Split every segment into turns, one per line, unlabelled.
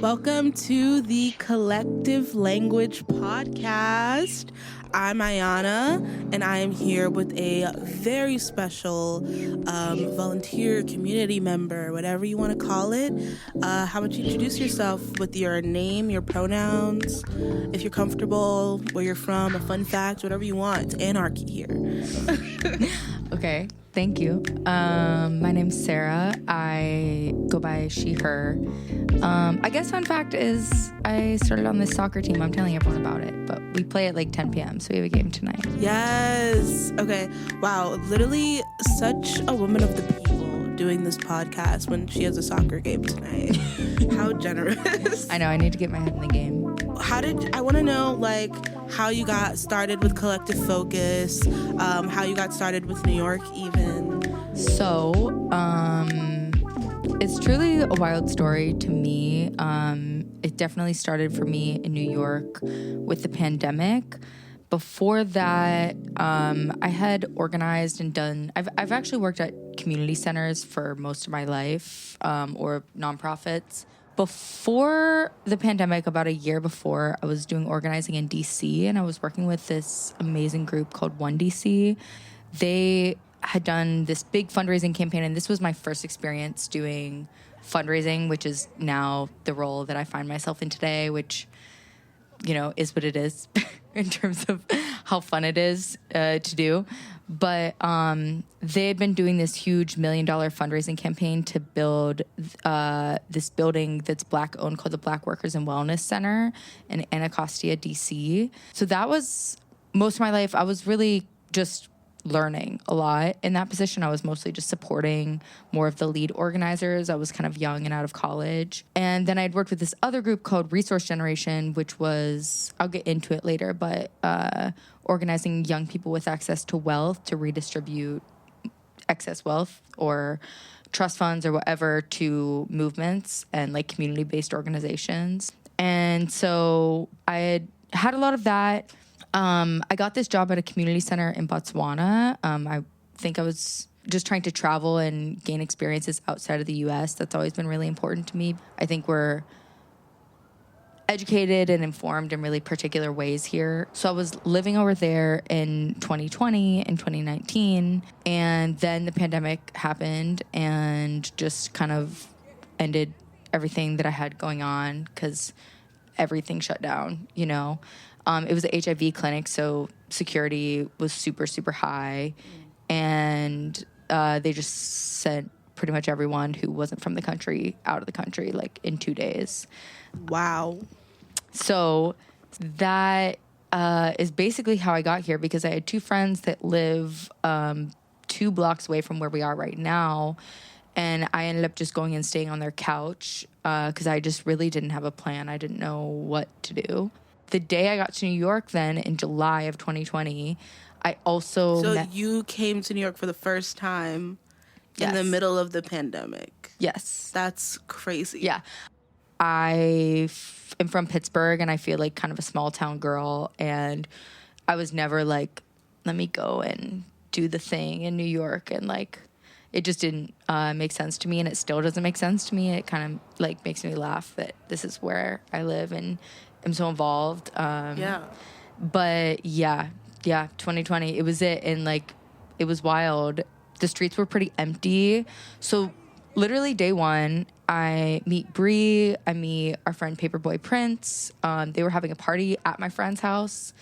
Welcome to the Collective Language Podcast. I'm Ayana, and I am here with a very special volunteer, community member, whatever you want to call it. How about you introduce yourself with your name, your pronouns, if you're comfortable, where you're from, a fun fact, whatever you want. It's anarchy here.
Okay, thank you. My name's Sarah. I go by she, her. I guess fun fact is I started on this soccer team. I'm telling everyone about it, but we play at like 10 p.m., so we have a game tonight.
Yes. Okay. Wow. Literally such a woman of the people doing this podcast when she has a soccer game tonight. How generous.
I know, I need to get my head in the game.
I want to know, like, how you got started with Collective Focus, how you got started with New York even.
So, it's truly a wild story to me. It definitely started for me in New York with the pandemic. Before that, I had organized and done. I've actually worked at community centers for most of my life, or nonprofits. Before the pandemic, about a year before, I was doing organizing in DC, and I was working with this amazing group called One DC. They had done this big fundraising campaign, and this was my first experience doing fundraising, which is now the role that I find myself in today, which, you know, is what it is in terms of how fun it is to do. But they had been doing this huge $1 million fundraising campaign to build this building that's Black-owned called the Black Workers and Wellness Center in Anacostia, D.C. So that was most of my life. I was really just learning a lot in that position. I was mostly just supporting more of the lead organizers. I was kind of young and out of college. And then I'd worked with this other group called Resource Generation, which was, I'll get into it later, but organizing young people with access to wealth to redistribute excess wealth or trust funds or whatever to movements and like community-based organizations. And so I had a lot of that. I got this job at a community center in Botswana. I think I was just trying to travel and gain experiences outside of the U.S. That's always been really important to me. I think we're educated and informed in really particular ways here. So I was living over there in 2020 and 2019, and then the pandemic happened and just kind of ended everything that I had going on because everything shut down, you know. It was an HIV clinic, so security was super, super high. And they just sent pretty much everyone who wasn't from the country out of the country, like, in 2 days.
Wow.
So that is basically how I got here, because I had two friends that live 2 blocks away from where we are right now. And I ended up just going and staying on their couch because I just really didn't have a plan. I didn't know what to do. The day I got to New York then, in July of 2020, I also
So you came to New York for the first time in the middle of the pandemic.
Yes.
That's crazy.
Yeah. I am from Pittsburgh, and I feel like kind of a small town girl, and I was never like, let me go and do the thing in New York, and like, it just didn't make sense to me, and it still doesn't make sense to me. It kind of like makes me laugh that this is where I live and I'm so involved. But yeah, 2020, it was it. And like, it was wild. The streets were pretty empty. So literally day one, I meet Bree, I meet our friend Paperboy Prince. They were having a party at my friend's house.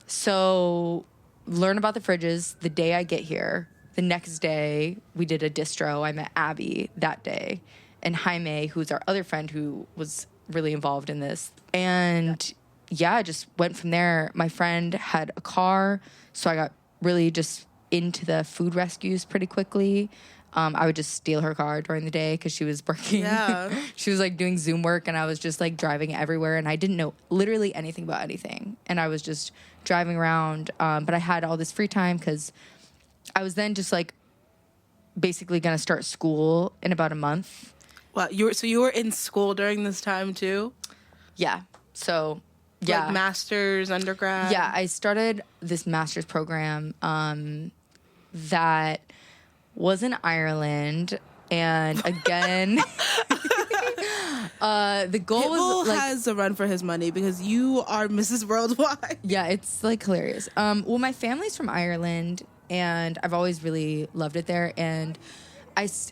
So learn about the fridges the day I get here. The next day, we did a distro. I met Abby that day, and Jaime, who's our other friend who was really involved in this. And yeah, I just went from there. My friend had a car, so I got really just into the food rescues pretty quickly. I would just steal her car during the day because she was working.
Yeah.
She was like doing Zoom work, and I was just like driving everywhere, and I didn't know literally anything about anything. And I was just driving around. But I had all this free time because I was then just like basically going to start school in about a month.
Wow, you were in school during this time too?
Yeah. So, yeah.
Like master's, undergrad?
Yeah, I started this master's program that was in Ireland. And again, The goal
Pitbull
was like,
has a run for his money because you are Mrs. Worldwide.
yeah, it's like hilarious. Well, my family's from Ireland, and I've always really loved it there. And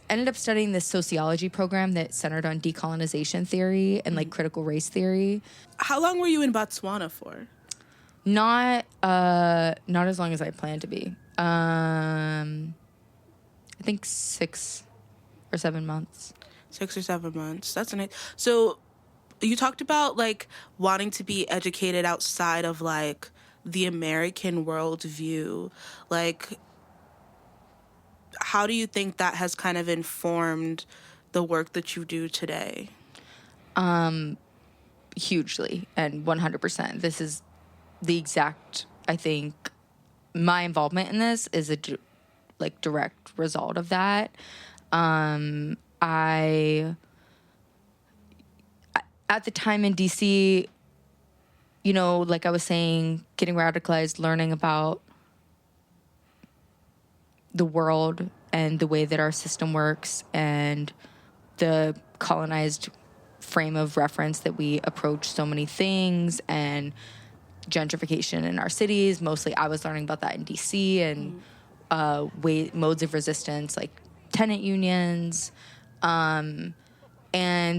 ended up studying this sociology program that centered on decolonization theory and like critical race theory.
How long were you in Botswana for?
Not as long as I planned to be. I think 6 or 7 months.
6 or 7 months. That's nice. So you talked about like wanting to be educated outside of like the American worldview. Like, how do you think that has kind of informed the work that you do today?
Hugely and 100%. This is the exact, I think, my involvement in this is a direct result of that. I at the time in DC, you know, like I was saying, getting radicalized, learning about the world and the way that our system works and the colonized frame of reference that we approach so many things, and gentrification in our cities. Mostly I was learning about that in DC, and modes of resistance like tenant unions. And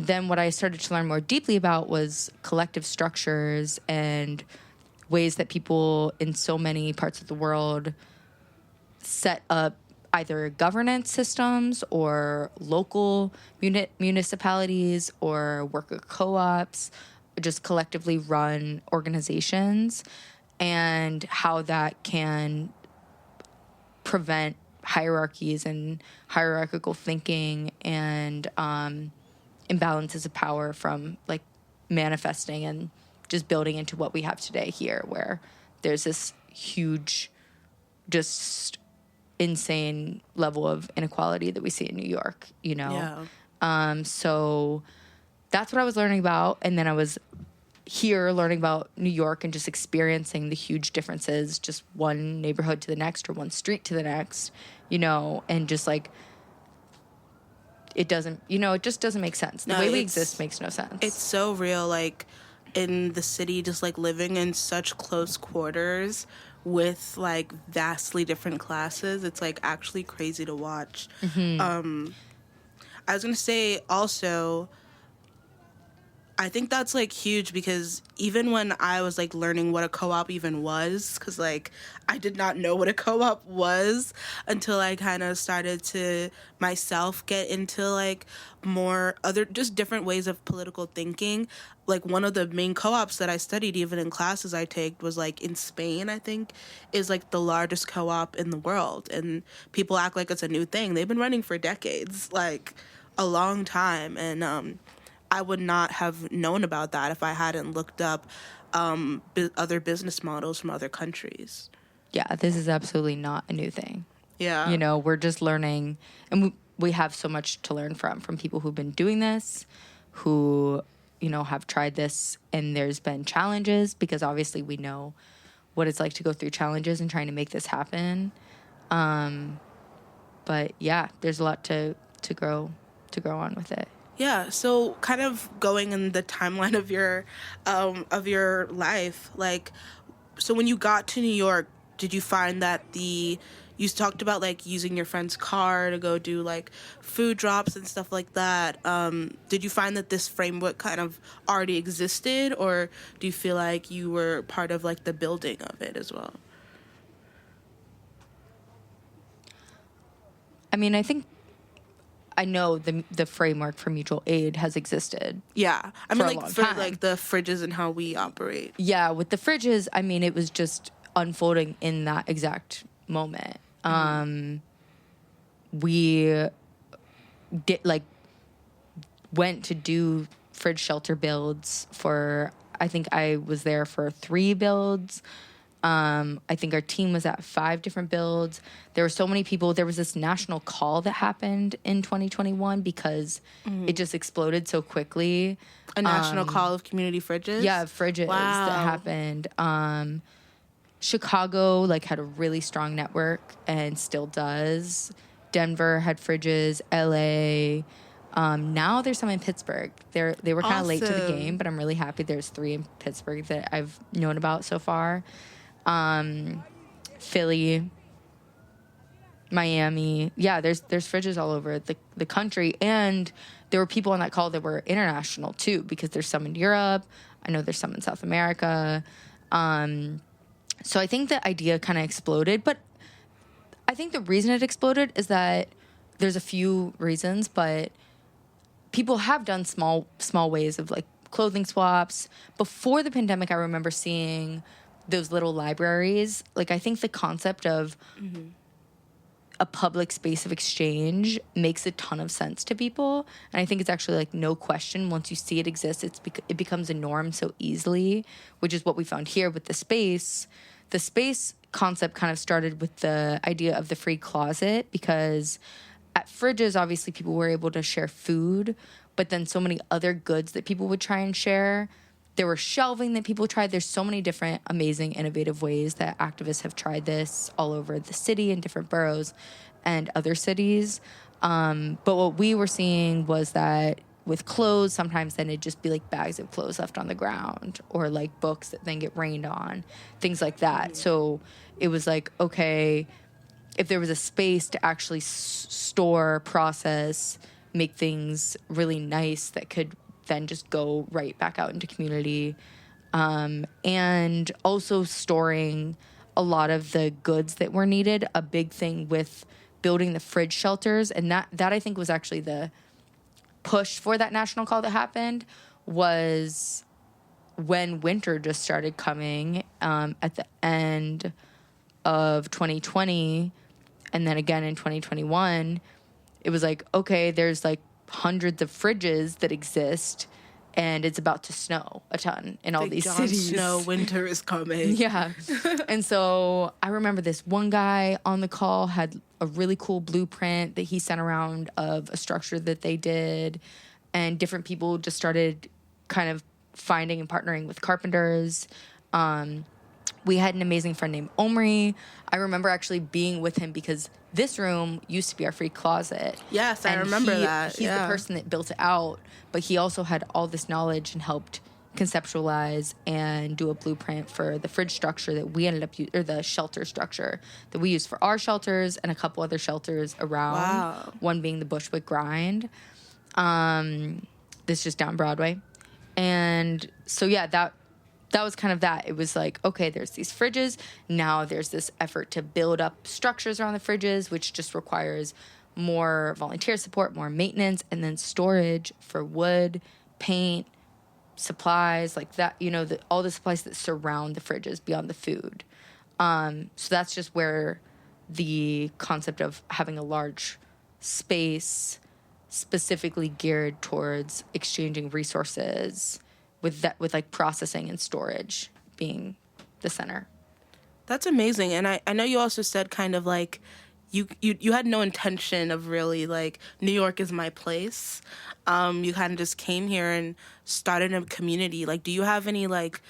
then what I started to learn more deeply about was collective structures and ways that people in so many parts of the world set up either governance systems or local municipalities or worker co-ops, just collectively run organizations, and how that can prevent hierarchies and hierarchical thinking and imbalances of power from like manifesting and just building into what we have today here, where there's this huge, just insane level of inequality that we see in New York, you know?
Yeah.
So that's what I was learning about. And then I was here learning about New York and just experiencing the huge differences, just one neighborhood to the next or one street to the next, you know, and just like, it just doesn't make sense. The way we exist makes no sense.
It's so real, like in the city, just like living in such close quarters with like vastly different classes. It's like actually crazy to watch.
Mm-hmm.
I was gonna say also, I think that's like huge because even when I was like learning what a co-op even was, because like I did not know what a co-op was until I kind of started to myself get into like more other just different ways of political thinking. Like one of the main co-ops that I studied even in classes I take was like in Spain, I think, is like the largest co-op in the world, and people act like it's a new thing. They've been running for decades, like a long time, and I would not have known about that if I hadn't looked up other business models from other countries.
Yeah, this is absolutely not a new thing.
Yeah.
You know, we're just learning, and we have so much to learn from people who've been doing this, who, you know, have tried this, and there's been challenges, because obviously we know what it's like to go through challenges and trying to make this happen. But yeah, there's a lot to grow on with it.
Yeah, so kind of going in the timeline of your life, like, so when you got to New York, did you find that you talked about like using your friend's car to go do like food drops and stuff like that. Did you find that this framework kind of already existed, or do you feel like you were part of like the building of it as well?
I mean, I know the framework for mutual aid has existed.
Yeah. I mean, like, for,
time.
like, the fridges and how we operate.
Yeah, with the fridges, I mean, it was just unfolding in that exact moment. We did, like, went to do fridge shelter builds for, I think I was there for 3 builds. I think our team was at 5 different builds. There were so many people. There was this national call that happened in 2021 because it just exploded so quickly.
A national call of community fridges?
Yeah, fridges that happened. Chicago, like, had a really strong network and still does. Denver had fridges. LA, Now there's some in Pittsburgh. They were kind of late to the
Awesome.
game, but I'm really happy there's 3 in Pittsburgh that I've known about so far. Philly, Miami. Yeah, there's fridges all over the country. And there were people on that call that were international too, because there's some in Europe. I know there's some in South America. So I think the idea kind of exploded, but I think the reason it exploded is that there's a few reasons, but people have done small ways of like clothing swaps. Before the pandemic, I remember seeing those little libraries. Like, I think the concept of a public space of exchange makes a ton of sense to people. And I think it's actually like no question. Once you see it exist, it becomes a norm so easily, which is what we found here with the space. The space concept kind of started with the idea of the free closet, because at fridges, obviously people were able to share food, but then so many other goods that people would try and share. There were shelving that people tried. There's so many different amazing, innovative ways that activists have tried this all over the city in different boroughs and other cities. But what we were seeing was that with clothes, sometimes then it'd just be like bags of clothes left on the ground, or like books that then get rained on, things like that. So it was like, okay, if there was a space to actually store, process, make things really nice that could then just go right back out into community. And also storing a lot of the goods that were needed. A big thing with building the fridge shelters, and that I think was actually the push for that national call that happened, was when winter just started coming at the end of 2020, and then again in 2021. It was like, okay, there's like hundreds of fridges that exist, and it's about to snow a ton in all these cities.
Snow, winter is coming.
Yeah. And so I remember this one guy on the call had a really cool blueprint that he sent around of a structure that they did, and different people just started kind of finding and partnering with carpenters. We had an amazing friend named Omri. I remember actually being with him because this room used to be our free closet.
Yes, I remember that.
He's the person that built it out, but he also had all this knowledge and helped conceptualize and do a blueprint for the fridge structure that we ended up or the shelter structure that we used for our shelters and a couple other shelters around.
Wow.
One being the Bushwick Grind. This just down Broadway. And so, yeah, that was kind of that. It was like, okay, there's these fridges. Now there's this effort to build up structures around the fridges, which just requires more volunteer support, more maintenance, and then storage for wood, paint, supplies like that, all the supplies that surround the fridges beyond the food. So that's just where the concept of having a large space specifically geared towards exchanging resources with like processing and storage being the center.
That's amazing. And I know you also said kind of like you had no intention of really like New York is my place. You kind of just came here and started a community. Like, do you have any like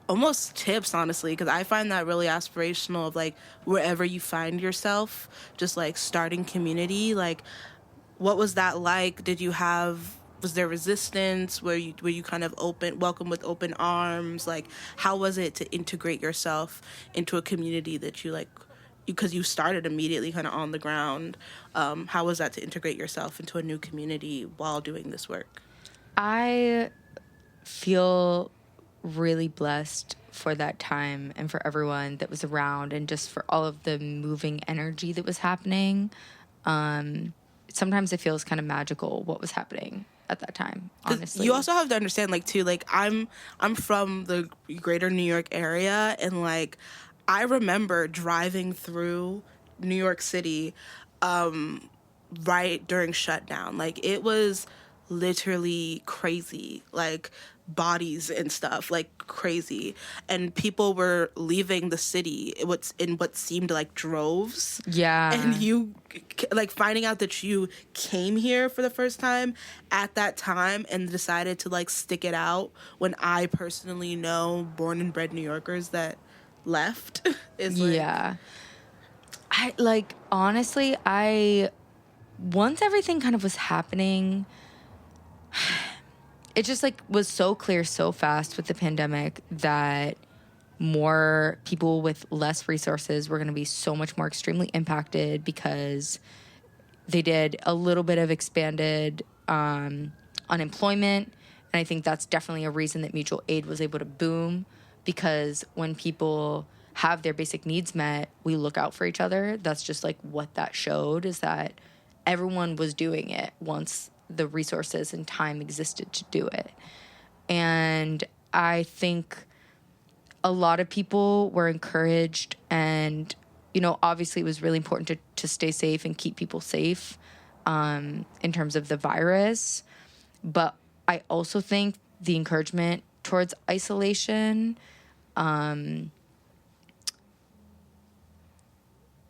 almost tips, honestly? Because I find that really aspirational of like wherever you find yourself, just like starting community. Like, what was that like? Was there resistance? Were you kind of welcome with open arms? Like, how was it to integrate yourself into a community that you like, because you started immediately kind of on the ground? How was that to integrate yourself into a new community while doing this work?
I feel really blessed for that time and for everyone that was around, and just for all of the moving energy that was happening. Sometimes it feels kind of magical what was happening at that time, honestly.
You also have to understand, like, too, like, I'm from the greater New York area, and, like, I remember driving through New York City right during shutdown. Like, it was literally crazy, like, bodies and stuff, like, crazy. And people were leaving the city in what seemed like droves.
Yeah.
And you, like, finding out that you came here for the first time at that time and decided to, like, stick it out, when I personally know born and bred New Yorkers that left is like...
Yeah. Honestly, I once everything kind of was happening, it just like was so clear so fast with the pandemic that more people with less resources were going to be so much more extremely impacted because they did a little bit of expanded unemployment. And I think that's definitely a reason that mutual aid was able to boom, because when people have their basic needs met, we look out for each other. That's just like what that showed, is that everyone was doing it once the resources and time existed to do it. And I think a lot of people were encouraged, and, you know, obviously it was really important to stay safe and keep people safe in terms of the virus. But I also think the encouragement towards isolation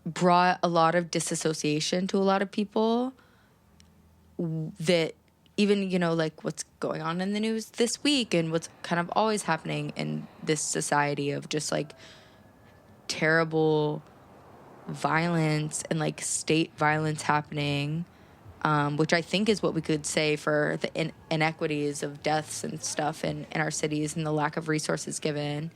brought a lot of disassociation to a lot of people, that even, you know, like what's going on in the news this week and what's kind of always happening in this society of just like terrible violence and like state violence happening, which I think is what we could say for the inequities of deaths and stuff in our cities and the lack of resources given.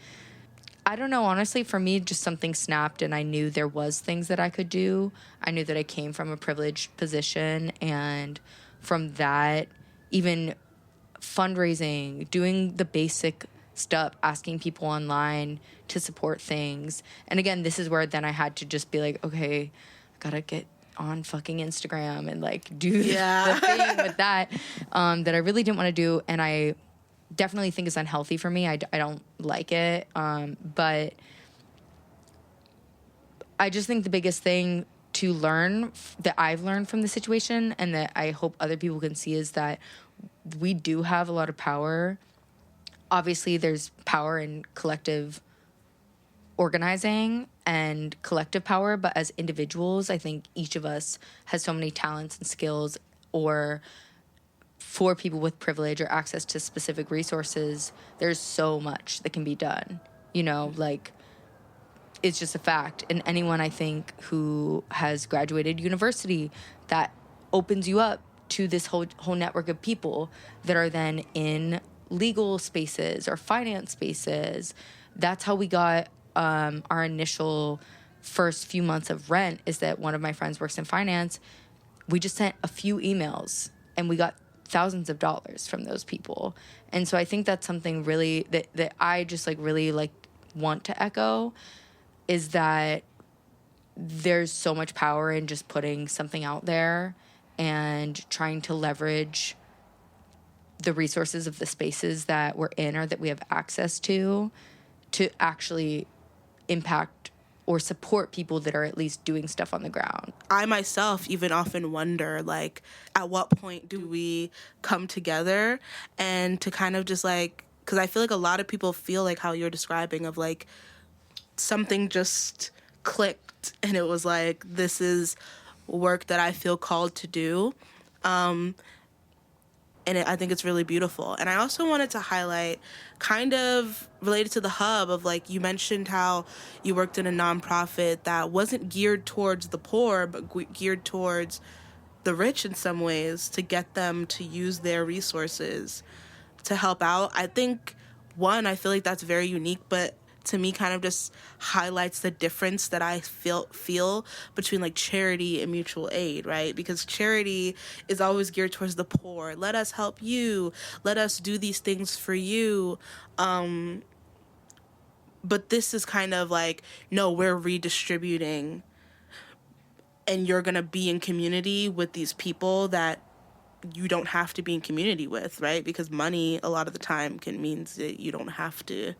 I don't know, honestly, for me, just something snapped, and I knew there was things that I could do. I knew that I came from a privileged position, and from that, even fundraising, doing the basic stuff, asking people online to support things. And again, this is where then I had to just be like, okay, I gotta get on fucking Instagram and like do the thing with that that I really didn't want to do. And I definitely think is unhealthy for me. I don't like it. But I just think the biggest thing to learn that I've learned from the situation, and that I hope other people can see, is that we do have a lot of power. Obviously, there's power in collective organizing and collective power, but as individuals, I think each of us has so many talents and skills, or for people with privilege or access to specific resources, there's so much that can be done. You know, like, it's just a fact. And anyone, I think, who has graduated university, that opens you up to this whole network of people that are then in legal spaces or finance spaces. That's how we got our initial first few months of rent, is that one of my friends works in finance. We just sent a few emails and we got thousands of dollars from those people. And so I think that's something really that I just like really like want to echo, is that there's so much power in just putting something out there and trying to leverage the resources of the spaces that we're in or that we have access to actually impact or support people that are at least doing stuff on the ground.
I myself even often wonder, like, at what point do we come together and to kind of just like, because I feel like a lot of people feel like how you're describing, of like something just clicked and it was like, this is work that I feel called to do. I think it's really beautiful. And I also wanted to highlight, kind of related to the hub, of like, you mentioned how you worked in a nonprofit that wasn't geared towards the poor, but geared towards the rich in some ways, to get them to use their resources to help out. I think, I feel like that's very unique, but to me kind of just highlights the difference that I feel between like charity and mutual aid, right? Because charity is always geared towards the poor. Let us help you. Let us do these things for you. But this is kind of like, no, we're redistributing, and you're going to be in community with these people that you don't have to be in community with, right? Because money a lot of the time can mean that you don't have to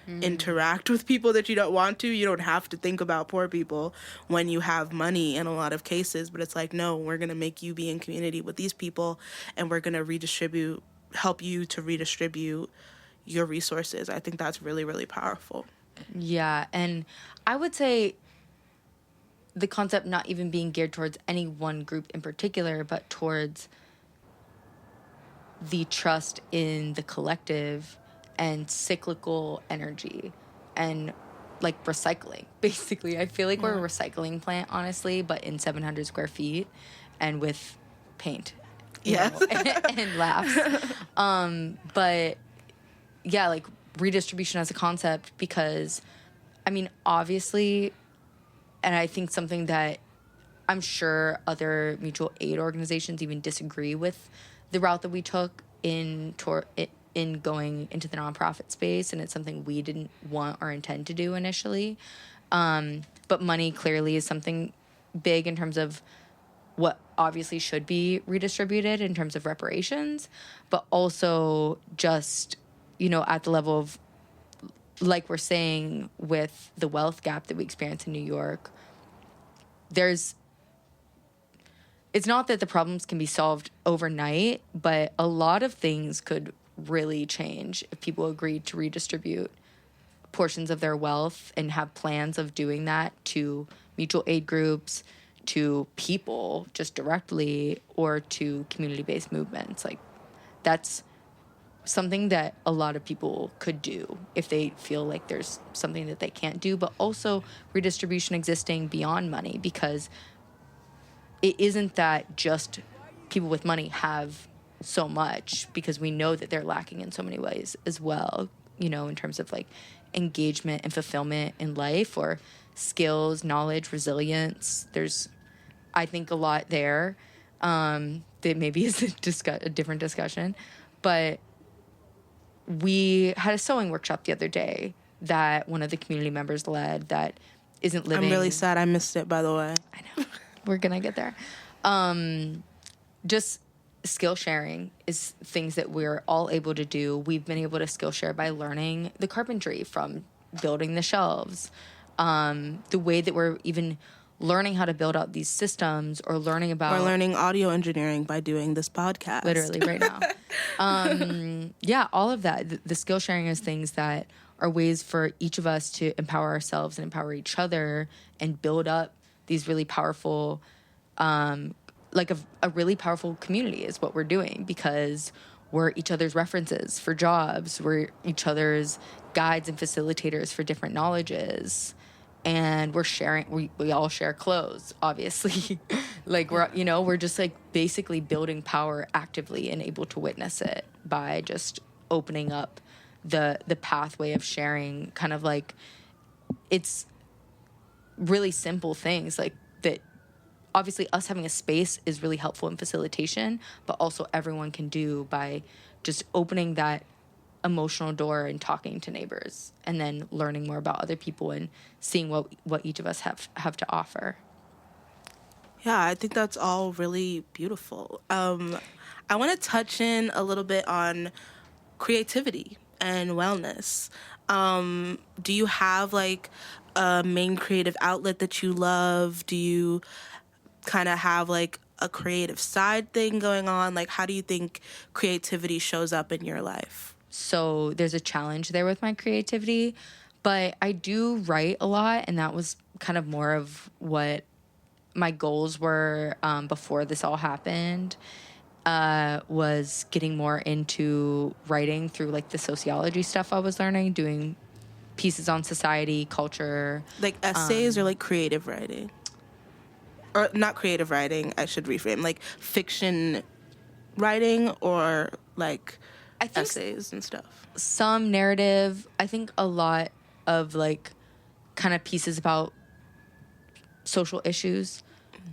interact with people that you don't want to. You don't have to think about poor people when you have money in a lot of cases. But it's like, no, we're going to make you be in community with these people, and we're going to help you to redistribute your resources. I think that's really, really powerful.
Yeah. And I would say the concept not even being geared towards any one group in particular, but towards the trust in the collective and cyclical energy and like recycling. Basically, I feel like we're a recycling plant, honestly, but in 700 square feet. and with paint.
Yes.
And laughs. But yeah, like redistribution as a concept, because I mean, obviously, and I think something that I'm sure other mutual aid organizations even disagree with the route that we took in going into the nonprofit space, and it's something we didn't want or intend to do initially. But money clearly is something big in terms of what obviously should be redistributed in terms of reparations, but also just, at the level of, like we're saying, with the wealth gap that we experience in New York, it's not that the problems can be solved overnight, but a lot of things could really change if people agreed to redistribute portions of their wealth and have plans of doing that to mutual aid groups, to people just directly, or to community-based movements. Like, that's something that a lot of people could do if they feel like there's something that they can't do, but also redistribution existing beyond money, because it isn't that just people with money have so much, because we know that they're lacking in so many ways as well, in terms of like engagement and fulfillment in life, or skills, knowledge, resilience. There's, I think, a lot there that maybe is a different discussion. But we had a sewing workshop the other day that one of the community members led that isn't living.
I'm really sad I missed it, by the way.
I know. We're going to get there. Just skill sharing is things that we're all able to do. We've been able to skill share by learning the carpentry from building the shelves. The way that we're even learning how to build out these systems, or learning about...
We're learning audio engineering by doing this podcast.
Literally right now. Yeah, all of that. The skill sharing is things that are ways for each of us to empower ourselves and empower each other and build up these really powerful, like a really powerful community is what we're doing, because we're each other's references for jobs. We're each other's guides and facilitators for different knowledges. And we're sharing, we all share clothes, obviously. Like, we're just like basically building power actively and able to witness it by just opening up the pathway of sharing. Kind of like, it's really simple things like that. Obviously, us having a space is really helpful in facilitation, but also everyone can do by just opening that emotional door and talking to neighbors, and then learning more about other people and seeing what each of us have to offer.
Yeah, I think that's all really beautiful. I want to touch in a little bit on creativity and wellness. Do you have like a main creative outlet that you love? Do you kind of have like a creative side thing going on? Like, how do you think creativity shows up in your life?
So there's a challenge there with my creativity, but I do write a lot, and that was kind of more of what my goals were before this all happened, was getting more into writing through like the sociology stuff I was learning, doing pieces on society, culture.
Like essays or like creative writing? Or not creative writing, I should reframe, like fiction writing, or like I think essays and stuff.
Some narrative. I think a lot of like kind of pieces about social issues.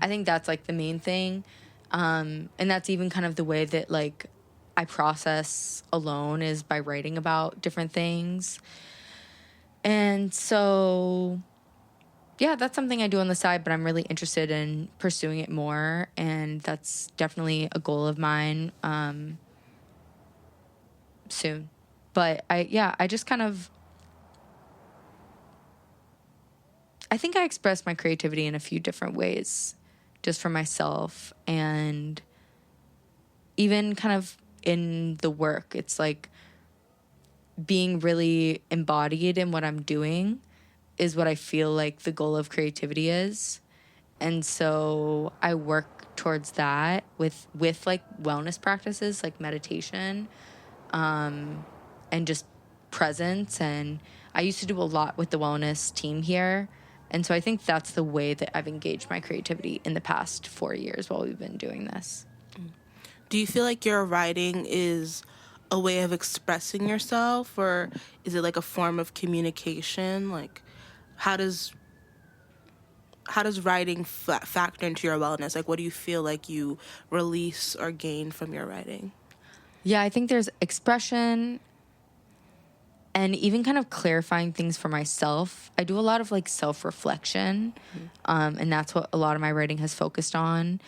I think that's like the main thing. And that's even kind of the way that like I process alone, is by writing about different things. And so, yeah, that's something I do on the side, but I'm really interested in pursuing it more. And that's definitely a goal of mine. Soon. But I just kind of, I think I express my creativity in a few different ways, just for myself, and even kind of in the work. It's like being really embodied in what I'm doing is what I feel like the goal of creativity is. And so I work towards that with like wellness practices like meditation, and just presence. And I used to do a lot with the wellness team here, And so I think that's the way that I've engaged my creativity in the past 4 years while we've been doing this.
Do you feel like your writing is a way of expressing yourself, or is it like a form of communication? Like, how does writing factor into your wellness? Like, what do you feel like you release or gain from your writing?
Yeah, I think there's expression and even kind of clarifying things for myself. I do a lot of like self-reflection, and that's what a lot of my writing has focused on.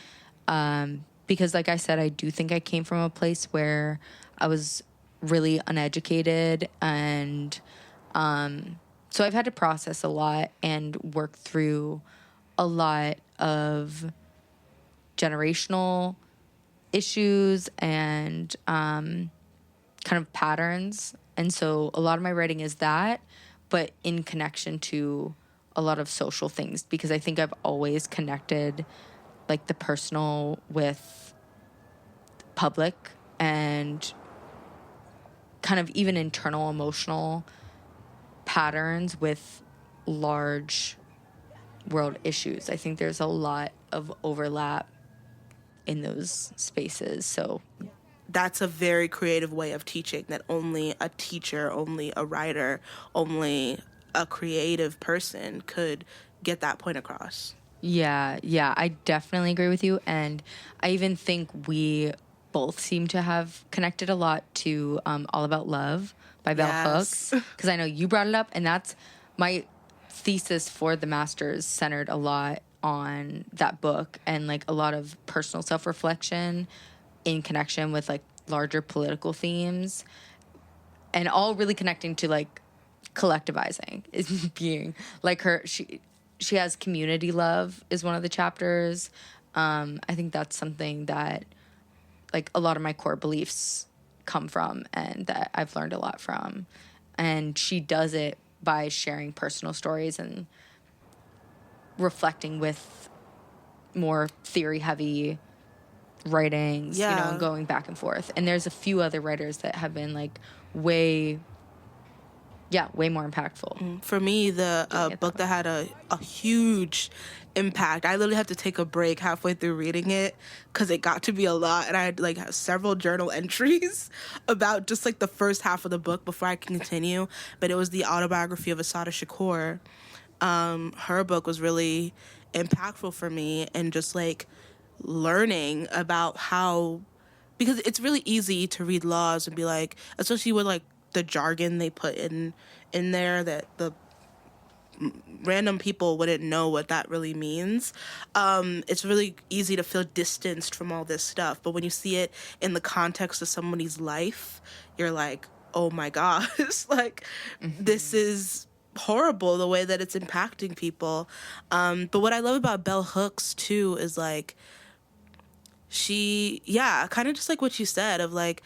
Because like I said, I do think I came from a place where I was really uneducated, and so I've had to process a lot and work through a lot of generational issues and kind of patterns. And so a lot of my writing is that, but in connection to a lot of social things, because I think I've always connected like the personal with public, and kind of even internal emotional patterns with large world issues. I think there's a lot of overlap in those spaces. So
That's a very creative way of teaching that only a teacher, only a writer, only a creative person could get that point across.
yeah, I definitely agree with you. And I even think we both seem to have connected a lot to All About Love by Bell
Yes.
Hooks. Because I know you brought it up, and that's my thesis for the master's, centered a lot on that book and like a lot of personal self-reflection in connection with like larger political themes, and all really connecting to like collectivizing is being like she has community love is one of the chapters. I think that's something that like a lot of my core beliefs come from and that I've learned a lot from. And she does it by sharing personal stories and reflecting with more theory heavy writings, you know,
Yeah.
and going back and forth. And there's a few other writers that have been like way more impactful.
For me, the
Doing it
book
that
that had a huge impact, I literally had to take a break halfway through reading it because it got to be a lot, and I had like several journal entries about just like the first half of the book before I can continue. But it was the autobiography of Asada Shakur. Her book was really impactful for me, and just like learning about how, because it's really easy to read laws and be like, especially with like the jargon they put in there that the random people wouldn't know what that really means. It's really easy to feel distanced from all this stuff, but when you see it in the context of somebody's life, you're like, oh my gosh, like this is horrible the way that it's impacting people. But what I love about Bell Hooks too is like kind of just like what you said of like,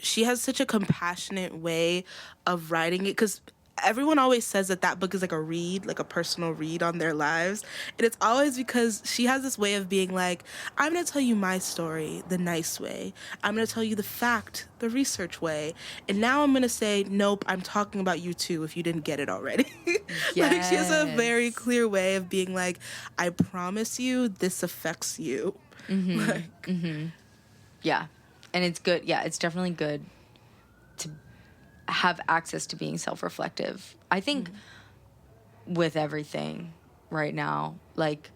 she has such a compassionate way of writing it, because everyone always says that book is like a read, like a personal read on their lives. And it's always because she has this way of being like, I'm going to tell you my story the nice way. I'm going to tell you the fact, the research way. And now I'm going to say, nope, I'm talking about you too if you didn't get it already. Like, she has a very clear way of being like, I promise you this affects you.
Yeah. And it's good. Yeah, it's definitely good to have access to being self-reflective. I think with everything right now, like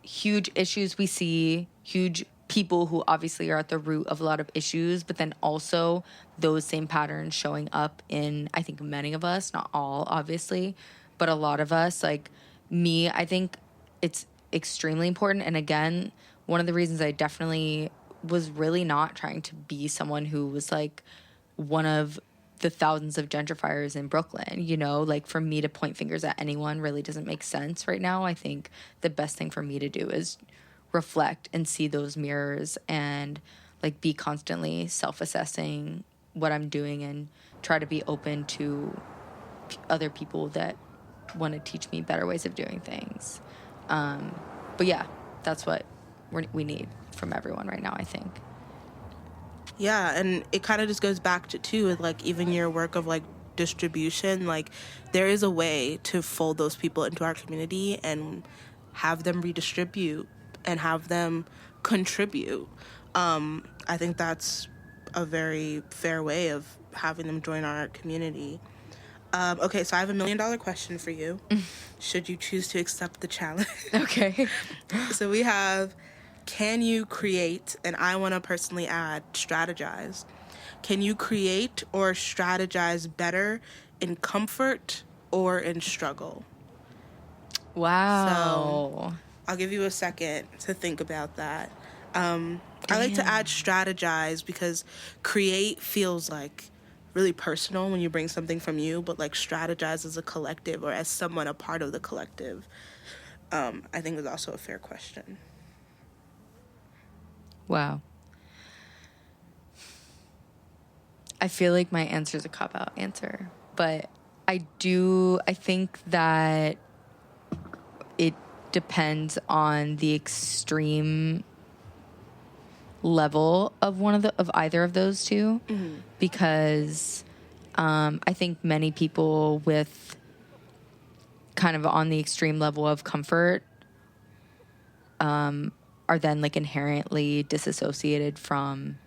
huge issues we see, huge people who obviously are at the root of a lot of issues, but then also those same patterns showing up in, I think, many of us, not all, obviously, but a lot of us, like me, I think it's extremely important. And again, one of the reasons I definitely was really not trying to be someone who was like one of the thousands of gentrifiers in Brooklyn, you know, like for me to point fingers at anyone really doesn't make sense right now. I think the best thing for me to do is reflect and see those mirrors and like be constantly self-assessing what I'm doing and try to be open to other people that want to teach me better ways of doing things. But yeah, that's what we need from everyone right now, I think.
Yeah, and it kind of just goes back to too with like even your work of like distribution, like there is a way to fold those people into our community and have them redistribute and have them contribute. I think that's a very fair way of having them join our community. Okay, so I have $1,000,000 question for you. Should you choose to accept the challenge?
Okay.
So we have, can you create, and I want to personally add, strategize. Can you create or strategize better in comfort or in struggle?
Wow.
So I'll give you a second to think about that. I like to add strategize because create feels like really personal when you bring something from you, but like strategize as a collective or as someone a part of the collective, I think is also a fair question.
Wow. I feel like my answer is a cop-out answer, but I think that it depends on the extreme level of either of those two, because I think many people with kind of on the extreme level of comfort are then like inherently disassociated from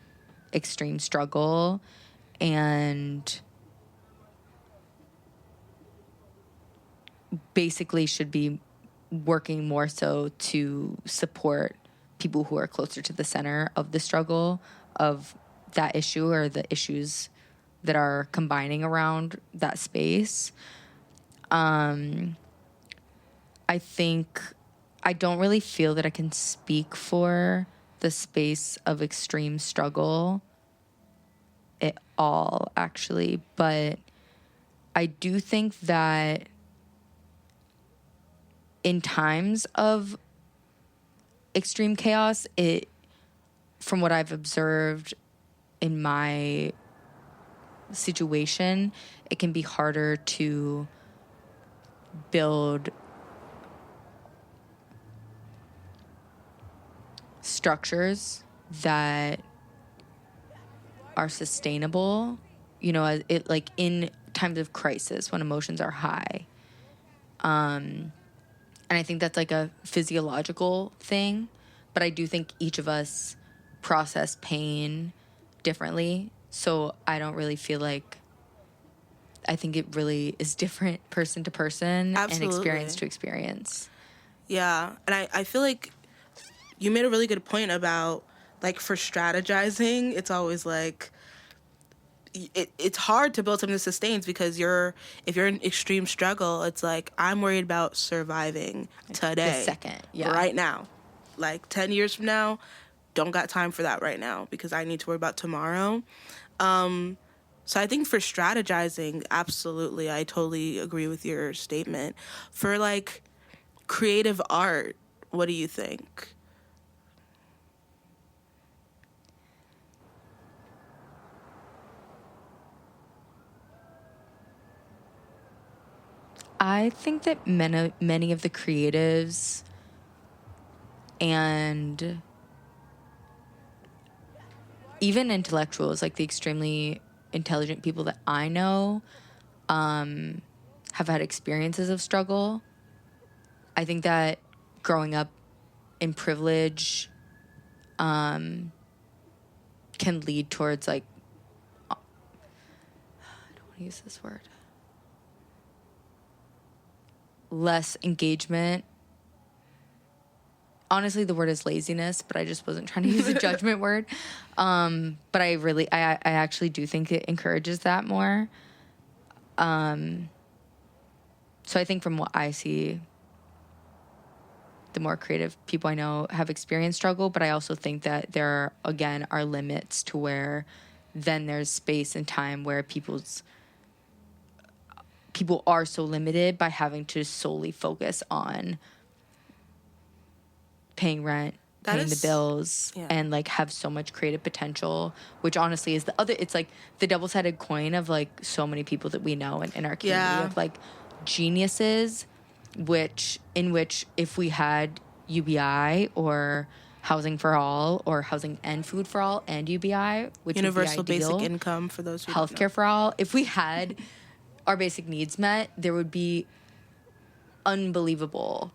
extreme struggle and basically should be working more so to support people who are closer to the center of the struggle of that issue or the issues that are combining around that space. I think I don't really feel that I can speak for the space of extreme struggle at all, actually, but I do think that in times of extreme chaos, from what I've observed in my situation, it can be harder to build structures that are sustainable, it like in times of crisis when emotions are high. And I think that's like a physiological thing, but I do think each of us process pain differently. So I don't really feel like, I think it really is different person to person.
Absolutely.
And experience to experience.
Yeah. And I feel like you made a really good point about like for strategizing, it's always like, it's hard to build something that sustains because if you're in extreme struggle, it's like I'm worried about surviving today,
the second,
right now. Like 10 years from now, don't got time for that right now because I need to worry about tomorrow. So I think for strategizing, absolutely, I totally agree with your statement. For like creative art, what do you think?
I think that many of the creatives and even intellectuals, like the extremely intelligent people that I know, have had experiences of struggle. I think that growing up in privilege can lead towards like, I don't want to use this word, less engagement. Honestly, the word is laziness, but I just wasn't trying to use a judgment word. But I actually do think it encourages that more. So I think from what I see, the more creative people I know have experienced struggle, but I also think that there, again, are limits to where then there's space and time where people are so limited by having to solely focus on paying rent, paying the bills, and like have so much creative potential, which honestly is it's like the double-sided coin of like so many people that we know in our community of like geniuses, which if we had UBI or housing for all or housing and food for all and UBI, which
universal
would be ideal,
basic income for those who
healthcare for all, if we had our basic needs met, there would be unbelievable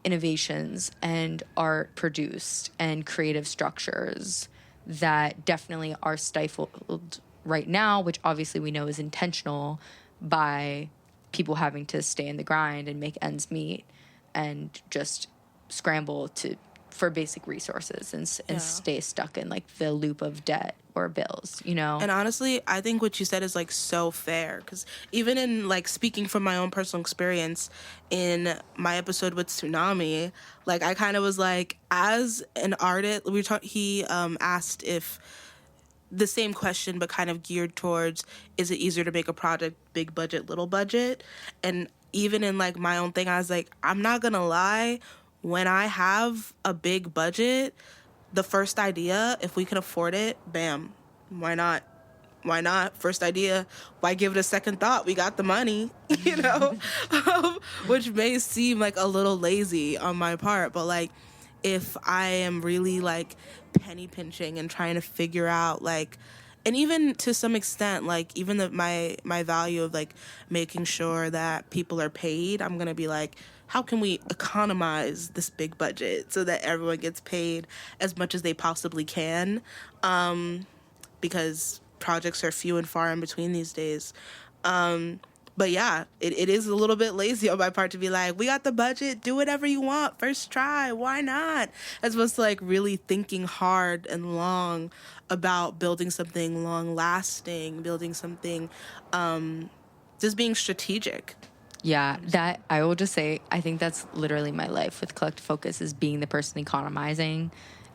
innovations and art produced and creative structures that definitely are stifled right now, which obviously we know is intentional by people having to stay in the grind and make ends meet and just scramble for basic resources and stay stuck in like the loop of debt or bills, you know?
And honestly, I think what you said is like so fair, because even in like speaking from my own personal experience in my episode with Tsunami, like I kind of was like, as an artist, he asked if the same question, but kind of geared towards, is it easier to make a project big budget, little budget? And even in like my own thing, I was like, I'm not gonna lie, when I have a big budget, the first idea, if we can afford it, bam, why not? Why not? First idea, why give it a second thought? We got the money, you know? Which may seem like a little lazy on my part, but like, if I am really like penny pinching and trying to figure out like, and even to some extent, like even my value of like making sure that people are paid, I'm gonna be like, how can we economize this big budget so that everyone gets paid as much as they possibly can? Because projects are few and far in between these days. But yeah, it is a little bit lazy on my part to be like, we got the budget, do whatever you want, first try, why not? As opposed to like really thinking hard and long about building something long lasting, building something, just being strategic.
Yeah, that I will just say, I think that's literally my life with Collective Focus, is being the person economizing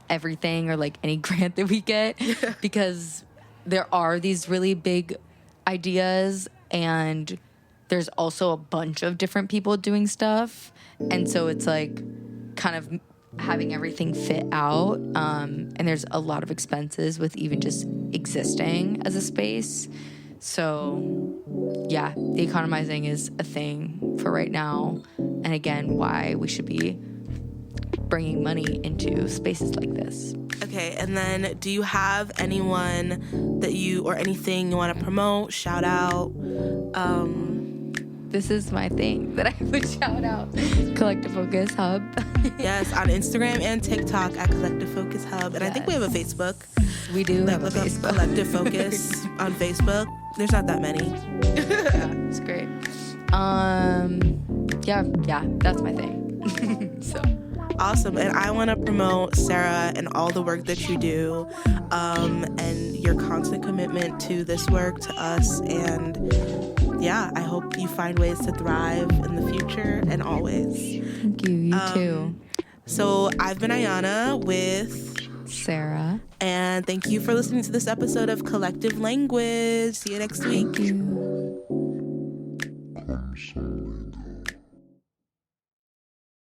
everything or like any grant that we get, because there are these really big ideas and there's also a bunch of different people doing stuff. And so it's like kind of having everything fit out. And there's a lot of expenses with even just existing as a space. So yeah, the economizing is a thing for right now. And again, why we should be bringing money into spaces like this.
Okay, and then do you have anyone that you, or anything you want to promote, shout out?
This is my thing that I would shout out. Collective Focus Hub.
Yes, on Instagram and TikTok at Collective Focus Hub. And I think we have a Facebook.
We do have a
Look
Facebook.
up Collective Focus on Facebook. There's not that many.
Yeah, it's great. Yeah, that's my thing. So
awesome. And I want to promote Sarah and all the work that you do, and your constant commitment to this work, to us, and yeah, I hope you find ways to thrive in the future and always.
Thank you. You too.
So I've been Ayana with
Sarah.
And thank you for listening to this episode of Collective Language. See you next week.
Thank you.